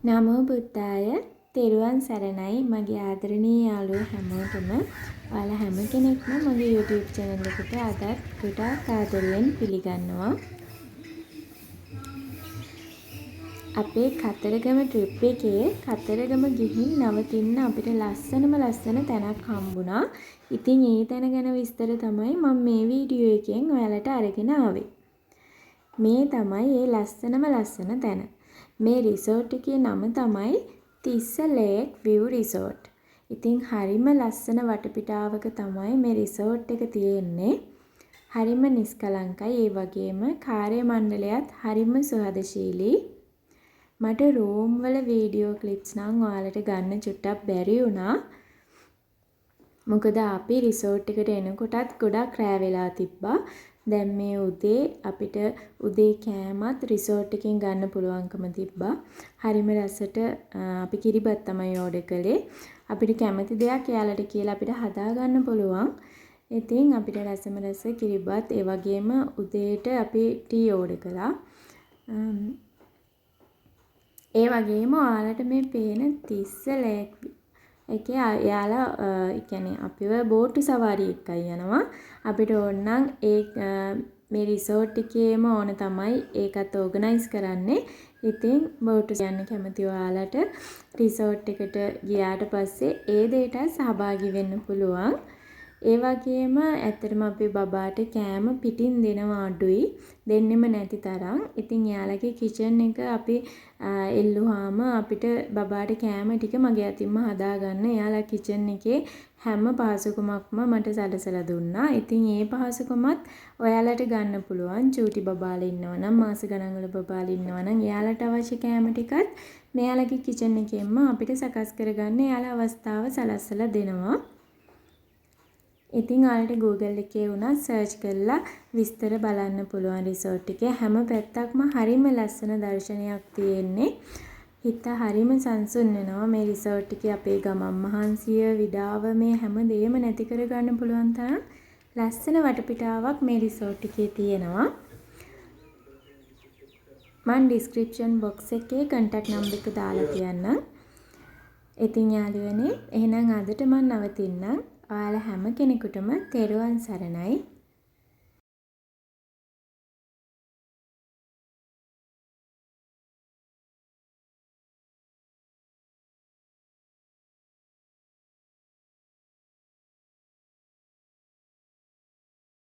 නමෝ බුද්දාය තෙරුවන් සරණයි මගේ ආදරණීය යාළුවෝ හැමෝටම ඔයාලා හැම කෙනෙක්ම මගේ YouTube channel එකට අදත් ගොඩාක් ආදරයෙන් පිළිගන්නවා. අපේ කතරගම ට්‍රිප් එකේ කතරගම ගිහින් නවතින්න අපිට ලස්සන තැනක් හම්බුණා. ඉතින් ඒ තැන ගැන විස්තර තමයි මම මේ වීඩියෝ එකෙන් ඔයාලට අරගෙන ආවේ. මේ තමයි ඒ ලස්සන තැන. මේ රිසෝට් එකේ නම තමයි තිස්ස ලේක් විව් රිසෝට්. ඉතින් හරිම ලස්සන වටපිටාවක තමයි මේ රිසෝට් එක තියෙන්නේ. හරිම නිස්කලංකයි. ඒ වගේම කාර්ය මණ්ඩලයත් හරිම සුහදශීලී. මට රූම් වල වීඩියෝ ක්ලිප්ස් නම් ඔයාලට ගන්න චුට්ටක් බැරි වුණා. මොකද අපි රිසෝට් එකට එනකොටත් ගොඩක් රෑ වෙලා තිබ්බා. දැන් මේ උදේ අපිට උදේ කෑමත් රිසෝට් එකෙන් ගන්න පුළුවන්කම තිබ්බා. හරිම රසට අපි කිරිබත් තමයි ඕඩර් කළේ. අපිට කැමති දෙයක් එයාලට කියලා අපිට හදා ගන්න පුළුවන්. ඉතින් අපිට රස කිරිබත් ඒ වගේම උදේට අපි ටී ඕඩර් කළා. ඒ වගේම ඔයාලට මේ පේන තිස්ස ලේක් එකේ යාලා කියන්නේ අපිව බෝට්ටු සවාරි එකයි යනවා. අපිට ඕනනම් මේ රිසෝට් එකේම ඕන තමයි ඒකත් ඕගනයිස් කරන්නේ. ඉතින් බෝට්ටු යන්න කැමති ඔයාලට රිසෝට් එකට ගියාට පස්සේ ඒ දෙයට සහභාගී වෙන්න පුළුවන්. ඒ වගේම ඇත්තටම අපි බබාට කෑම පිටින් දෙනවා අඩුයි. දෙන්නෙම නැති තරම්. ඉතින් යාළගේ කිචන් එක අපි එල්ලුවාම අපිට බබාට කෑම ටික මගේ අතින්ම හදාගන්න යාළා කිචන් එකේ හැම පහසුකමක්ම මට සැලසලා දුන්නා. ඉතින් ඒ පහසුකමත් ඔයාලට ගන්න පුළුවන්. චූටි බබාලා ඉන්නවා නම් මාස ගණන් වල බබාලා ඉන්නවා නම් එයාලට අවශ්‍ය කෑම ටිකත් මෙයාලගේ කිචන් එකෙන්ම අපිට සකස් කරගන්න එයාලා අවස්ථාව සලස්සලා දෙනවා. ඉතින් ඔයාලට Google එකේ වුණා සර්ච් කරලා විස්තර බලන්න පුළුවන් රිසෝට් එකේ හැම පැත්තක්ම හරිම ලස්සන දර්ශනයක් තියෙන්නේ. හිත හරිම සංසුන් වෙනවා මේ රිසෝට් එකේ අපේ ගමන් මහන්සිය විඩාව මේ හැම දෙයක්ම නැති කරගන්න පුළුවන් තරම් ලස්සන වටපිටාවක් මේ රිසෝට් එකේ තියෙනවා. මම ඩිස්ක්‍රිප්ෂන් බොක්ස් එකේ contact number එක දාලා තියන්නම්. ඉතින් යාළුවනේ එහෙනම් අදට මම නවතින්නම්. ඔයාලා හැම කෙනෙකුටම තෙරුවන් සරණයි.